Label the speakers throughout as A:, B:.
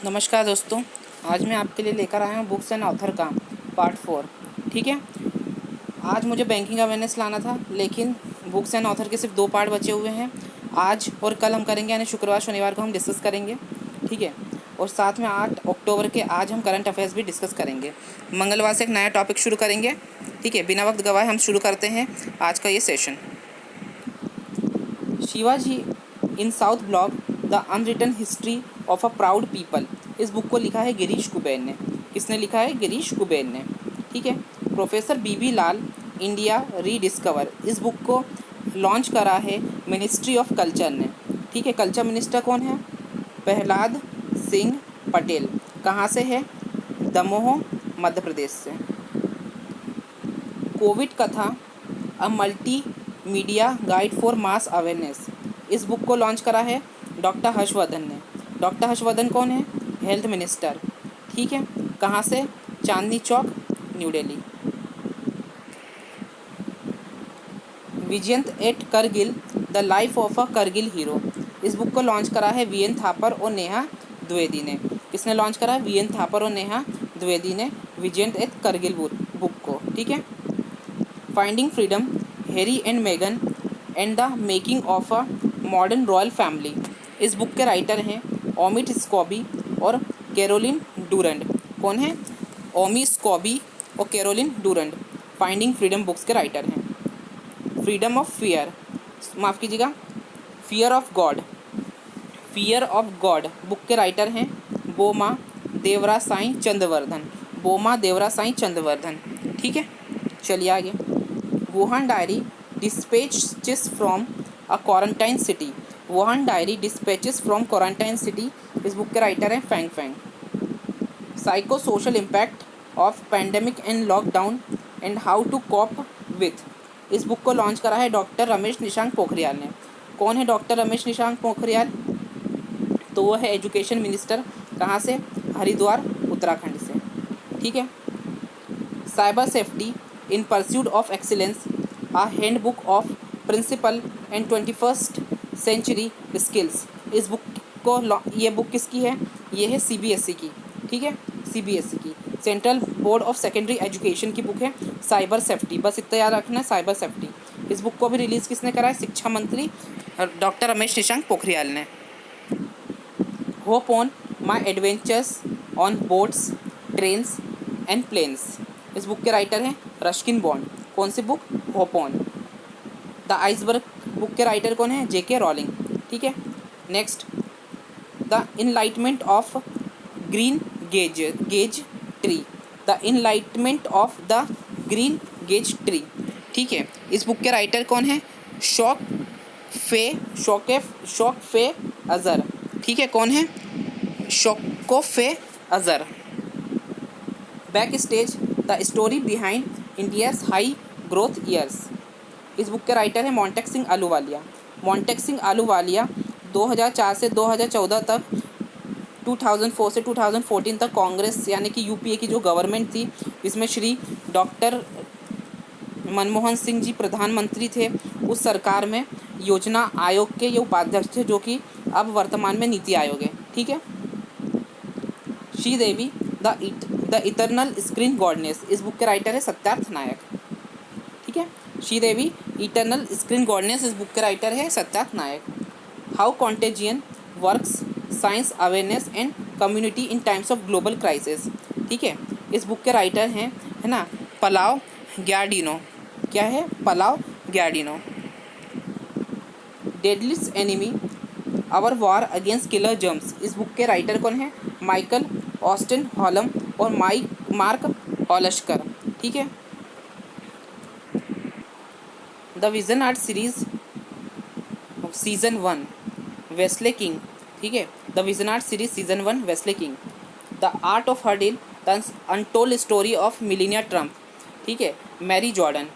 A: नमस्कार दोस्तों, आज मैं आपके लिए लेकर आया हूँ बुक्स एंड ऑथर का पार्ट 4। ठीक है। आज मुझे बैंकिंग अवेयरनेस लाना था, लेकिन बुक्स एंड ऑथर के सिर्फ 2 पार्ट बचे हुए हैं। आज और कल हम करेंगे, यानी शुक्रवार शनिवार को हम डिस्कस करेंगे। ठीक है। और साथ में 8 अक्टूबर के आज हम करंट अफेयर्स भी डिस्कस करेंगे। मंगलवार से एक नया टॉपिक शुरू करेंगे। ठीक है, बिना वक्त गवाए हम शुरू करते हैं आज का ये session. Shivaji in south block the unwritten history of a proud people. इस बुक को लिखा है गिरीश कुबेर ने। किसने लिखा है? गिरीश कुबेर ने। ठीक है। प्रोफेसर बीबी लाल इंडिया रीडिस्कवर, इस बुक को लॉन्च करा है मिनिस्ट्री ऑफ कल्चर ने। ठीक है। कल्चर मिनिस्टर कौन है? प्रहलाद सिंह पटेल। कहाँ से है? दमोह, मध्य प्रदेश से। COVID Katha a multi media guide for mass awareness, इस बुक को लॉन्च करा है डॉक्टर हर्षवर्धन ने। डॉक्टर हर्षवर्धन कौन है? Health minister. ठीक है। कहाँ से? Chandni Chowk, new Delhi. Vijyant at Kargil the life of a Kargil hero, इस बुक को लॉन्च करा है वी एन थापर और नेहा द्विवेदी ने। किसने लॉन्च करा है? वी एन थापर और नेहा द्विवेदी ने विजयंत एट करगिल बुक को। ठीक है। फाइंडिंग फ्रीडम, हैरी एंड मेगन and the making of a modern royal family, इस बुक के राइटर हैं ओमिट स्कॉबी और कैरोलिन डूरंड। कौन है? ओमी स्कॉबी और Carolyn Durand finding freedom books के राइटर हैं। फ्रीडम ऑफ फियर, माफ़ कीजिएगा, फियर ऑफ गॉड बुक के राइटर हैं बोमा देवरा साईं चंद्रवर्धन। बोमा देवरा साईं चंद्रवर्धन। ठीक है। चलिए आगे। Wuhan diary dispatches from a quarantine city, Wuhan diary dispatches from quarantine city, इस बुक के राइटर हैं Fang Fang. Psychosocial impact of pandemic and lockdown and how to cope with, इस बुक को लॉन्च करा है doctor Ramesh Nishank Pokhriyal ने। कौन है डॉक्टर रमेश निशांक पोखरियाल? तो वो है एजुकेशन मिनिस्टर। कहाँ से? हरिद्वार, उत्तराखंड से। ठीक है। Cyber safety in pursuit of excellence, a handbook of principle and 21st century skills, इस बुक को ये बुक किसकी है? ये है सीबीएसई की। ठीक है। सीबीएसई की central board of secondary education की बुक है साइबर सेफ्टी। बस इतना याद रखना है, साइबर सेफ्टी। इस बुक को भी रिलीज़ किसने करा है? शिक्षा मंत्री डॉक्टर रमेश निशांक पोखरियाल ने। Hop on my adventures on boats, trains and planes, इस बुक के राइटर हैं रस्किन बॉन्ड। कौन सी book? Hop on. The iceberg book के राइटर कौन है? JK Rowling. ठीक है। Next, the enlightenment of green gage tree, the enlightenment of the green gage tree. ठीक है। इस बुक के राइटर कौन है? शौक फे अजहर। ठीक है। कौन है? शौकफे Azhar. Back stage the story behind India's high growth years, इस बुक के राइटर हैं मोंटेक सिंह आलूवालिया। मोंटेक सिंह आलूवालिया 2004 से 2014 तक, 2004 से 2014 तक कांग्रेस यानी कि यूपीए की जो गवर्नमेंट थी, जिसमें श्री डॉक्टर मनमोहन सिंह जी प्रधानमंत्री थे, उस सरकार में योजना आयोग के ये उपाध्यक्ष थे, जो कि अब वर्तमान में नीति आयोग है। ठीक है। Sridevi the eternal screen goddess, इस बुक के राइटर है सत्यार्थ नायक। ठीक है। श्रीदेवी इटर्नल स्क्रीन गॉडनेस, इस बुक के राइटर है Satyarth Nayak. How contagion works, science awareness and community in times of global crisis. ठीक है। इस बुक के राइटर हैं, है ना, पलाव ग्यार्डिनो। क्या है? पलाव ग्यार्डिनो। Deadliest enemy our war against killer germs, इस बुक के राइटर कौन है? माइकल ऑस्टिन हॉलम और मार्क ऑलस्कर। ठीक है। The vision art series season 1 Wesley King. ठीक है। The vision art series season 1 Wesley King. The art of her deal the untold story of Melania Trump. ठीक है। Mary Jordan.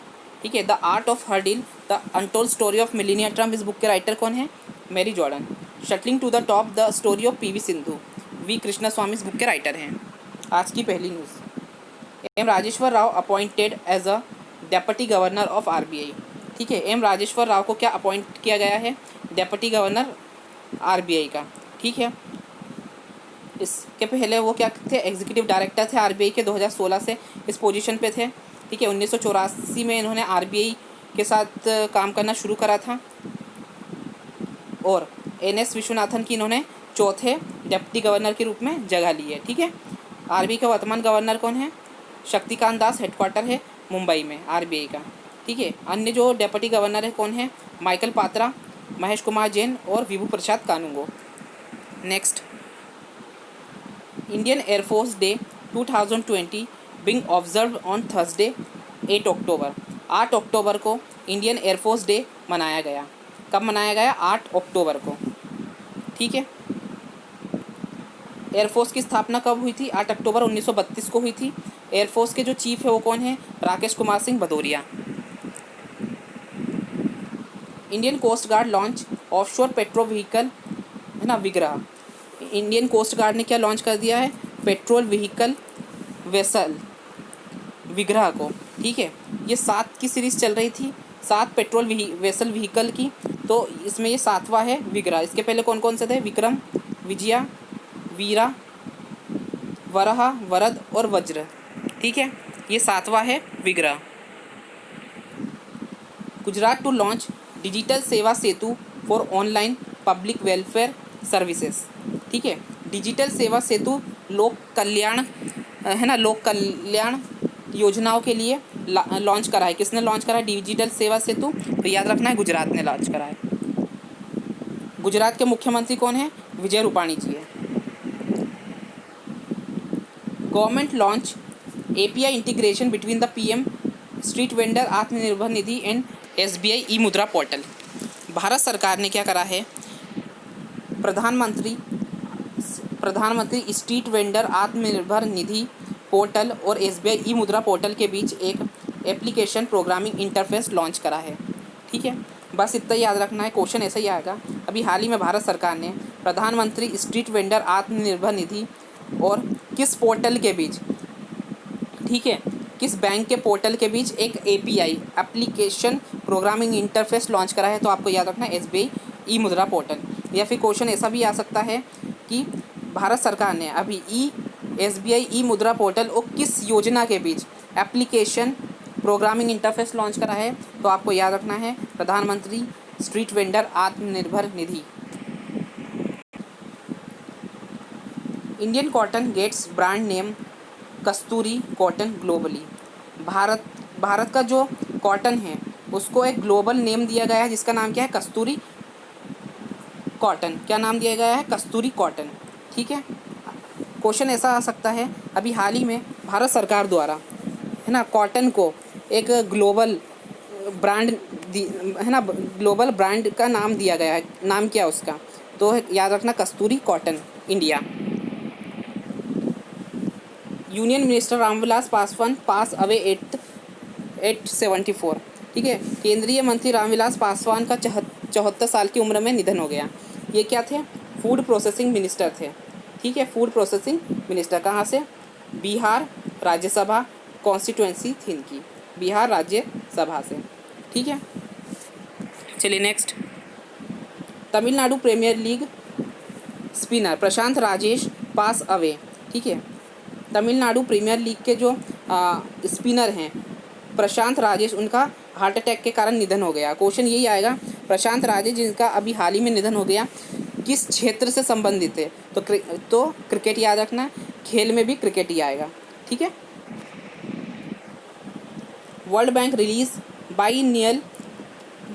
A: ठीक है। The art of her deal the untold story of Melania Trump, इस book के writer कौन है? Mary Jordan. Shuttling to the top the story of PV Sindhu, V Krishnaswamy इस book के राइटर हैं। आज की पहली news, M Rajeshwar Rao appointed as a deputy governor of RBI. ठीक है। एम राजेश्वर राव को क्या अपॉइंट किया गया है? डेप्यूटी गवर्नर आरबीआई का। ठीक है। इसके पहले वो क्या थे, एग्जीक्यूटिव डायरेक्टर थे आरबीआई के, 2016 से इस पोजीशन पे थे। ठीक है, 1984 में इन्होंने आरबीआई के साथ काम करना शुरू करा था। और एनएस विश्वनाथन की इन्होंने चौथे डिप्टी गवर्नर के रूप में जगह ली है। ठीक है, आरबीआई का वर्तमान गवर्नर कौन है, शक्तिकांत दास, हेडक्वार्टर है मुंबई में आरबीआई का। ठीक है, अन्य जो डिप्टी गवर्नर है कौन है, माइकल पात्रा, महेश कुमार जैन और Vibhu Prasad Kanungo. Next, Indian air force day 2020 being observed on Thursday 8 October. 8 अक्टूबर को इंडियन एयरफोर्स डे मनाया गया। कब मनाया गया, 8 अक्टूबर को। ठीक है, एयरफोर्स की स्थापना कब हुई थी, 8 अक्टूबर 1932 को हुई थी। एयरफोर्स के जो चीफ है वो कौन है, Rakesh Kumar Singh Bhadauria. Indian coast guard launch offshore patrol vehicle, है ना, विग्रह। इंडियन कोस्ट गार्ड ने क्या लॉन्च कर दिया है, पेट्रोल व्हीकल वेसल विग्रह को। ठीक है, ये 7 की सीरीज़ चल रही थी, 7 पेट्रोल वेसल व्हीकल की, तो इसमें ये 7वां है विग्रह। इसके पहले कौन कौन से थे, विक्रम, विजया, वीरा, वराह, वरद और वज्र। ठीक है, ये 7वां है विग्रह। Gujarat to launch digital Seva Setu for online public welfare services. ठीक है, डिजिटल सेवा सेतु लोक कल्याण, है ना, लोक कल्याण योजनाओं के लिए लॉन्च करा है। किसने लॉन्च करा है डिजिटल सेवा सेतु, तो याद रखना है गुजरात ने लॉन्च करा है। गुजरात के मुख्यमंत्री कौन है, विजय रूपाणी जी है। Government launch API integration between the PM street vendor Atmanirbhar Nidhi and SBI ई मुद्रा पोर्टल। भारत सरकार ने क्या करा है, प्रधानमंत्री स्ट्रीट वेंडर आत्मनिर्भर निधि पोर्टल और एसबीआई ई मुद्रा पोर्टल के बीच एक एप्लीकेशन प्रोग्रामिंग इंटरफेस लॉन्च करा है। ठीक है, बस इतना याद रखना है, क्वेश्चन ऐसा ही आएगा। अभी हाल ही में भारत सरकार ने प्रधानमंत्री स्ट्रीट वेंडर आत्मनिर्भर निधि और किस पोर्टल के बीच, ठीक है, किस बैंक के पोर्टल के बीच एक API application programming interface launch करा है, तो आपको याद रखना है एसबीआई ई मुद्रा पोर्टल। या फिर क्वेश्चन ऐसा भी आ सकता है कि भारत सरकार ने अभी एसबीआई ई मुद्रा पोर्टल और किस योजना के बीच एप्लीकेशन प्रोग्रामिंग इंटरफेस लॉन्च करा है, तो आपको याद रखना है प्रधानमंत्री street vendor Atmanirbhar Nidhi. Indian cotton gets brand name Kasturi cotton globally. Bharat का जो कॉटन है उसको एक ग्लोबल नेम दिया गया है, जिसका नाम क्या है, कस्तूरी कॉटन। क्या नाम दिया गया है, कस्तूरी कॉटन। ठीक है, क्वेश्चन ऐसा आ सकता है, अभी हाल ही में भारत सरकार द्वारा, है ना, कॉटन को एक ग्लोबल ब्रांड है ना, ग्लोबल ब्रांड का नाम दिया गया है, नाम क्या उसका, तो याद रखना Kasturi cotton India. Union minister Ramvilas Paswan pass away 874। ठीक है, केंद्रीय मंत्री रामविलास पासवान का 74 साल की उम्र में निधन हो गया। ये क्या थे, फूड प्रोसेसिंग मिनिस्टर थे। ठीक है, फूड प्रोसेसिंग मिनिस्टर, कहाँ से, बिहार राज्यसभा कॉन्स्टिट्यूएंसी थी इनकी, बिहार राज्यसभा से। ठीक है, चलिए next, Tamil Nadu premier league spinner Prashant Rajesh pass away. ठीक है, तमिलनाडु प्रीमियर लीग के जो स्पिनर हैं प्रशांत राजेश, उनका हार्ट अटैक के कारण निधन हो गया। क्वेश्चन यही आएगा, प्रशांत राजेश जिनका अभी हाल ही में निधन हो गया, किस क्षेत्र से संबंधित है, तो क्रिकेट याद रखना, खेल में भी क्रिकेट ही आएगा। ठीक है, वर्ल्ड बैंक रिलीज बाइनियल,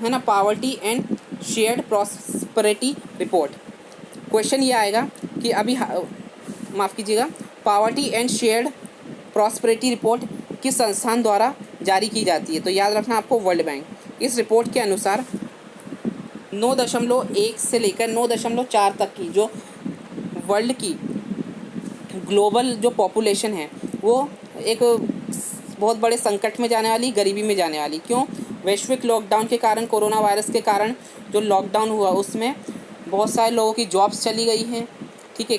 A: है ना, poverty and shared prosperity report. Question ये आएगा कि अभी माफ़ कीजिएगा, poverty and shared prosperity report किस संस्थान द्वारा जारी की जाती है, तो याद रखना आपको वर्ल्ड बैंक। इस रिपोर्ट के अनुसार 9.1 से लेकर 9.4 तक की जो वर्ल्ड की ग्लोबल जो पॉपुलेशन है वो एक बहुत बड़े संकट में जाने वाली, गरीबी में जाने वाली। क्यों, वैश्विक लॉकडाउन के कारण, कोरोना वायरस के कारण जो लॉकडाउन हुआ उसमें बहुत सारे लोगों की जॉब्स चली गई हैं। ठीक है,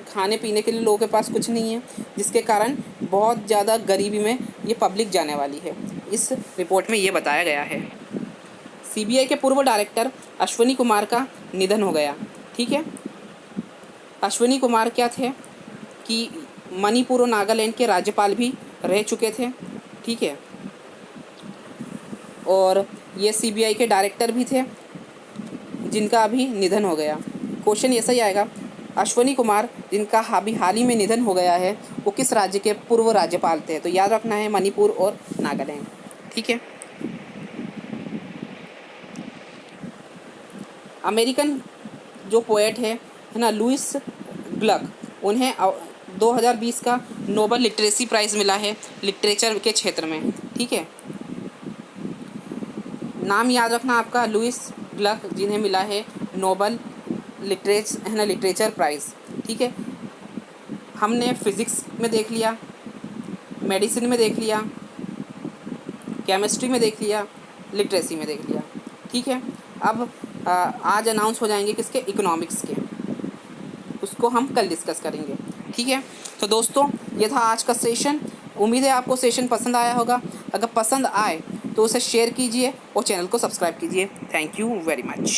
A: खाने पीने के लिए लोगों के पास कुछ नहीं है, जिसके कारण बहुत ज़्यादा गरीबी में ये पब्लिक जाने वाली है। इस रिपोर्ट में ये बताया गया है। सीबीआई के पूर्व डायरेक्टर अश्वनी कुमार का निधन हो गया। ठीक है, अश्विनी कुमार क्या थे कि मणिपुर और नागालैंड के राज्यपाल भी रह चुके थे, ठीक है, और ये सीबीआई के डायरेक्टर भी थे जिनका अभी निधन हो गया। क्वेश्चन ऐसा ही आएगा, अश्विनी कुमार जिनका अभी हाल ही में निधन हो गया है वो किस राज्य के पूर्व राज्यपाल थे? तो याद रखना है मणिपुर और नागालैंड, ठीक है। अमेरिकन जो पोएट है ना, लुइस ग्लक, उन्हें 2020 का नोबल लिटरेसी प्राइज़ मिला है लिटरेचर के क्षेत्र में, ठीक है। नाम याद रखना आपका, लुइस ग्लक, जिन्हें मिला है नोबल लिटरेचर प्राइज़, ठीक है। हमने फिज़िक्स में देख लिया, मेडिसिन में देख लिया, केमिस्ट्री में देख लिया, लिटरेसी में देख लिया, ठीक है। अब आज अनाउंस हो जाएंगे किसके, इकोनॉमिक्स के, उसको हम कल डिस्कस करेंगे, ठीक है। तो दोस्तों ये था आज का सेशन। उम्मीद है आपको सेशन पसंद आया होगा। अगर पसंद आए तो उसे शेयर कीजिए और चैनल को सब्सक्राइब कीजिए। Thank you very much.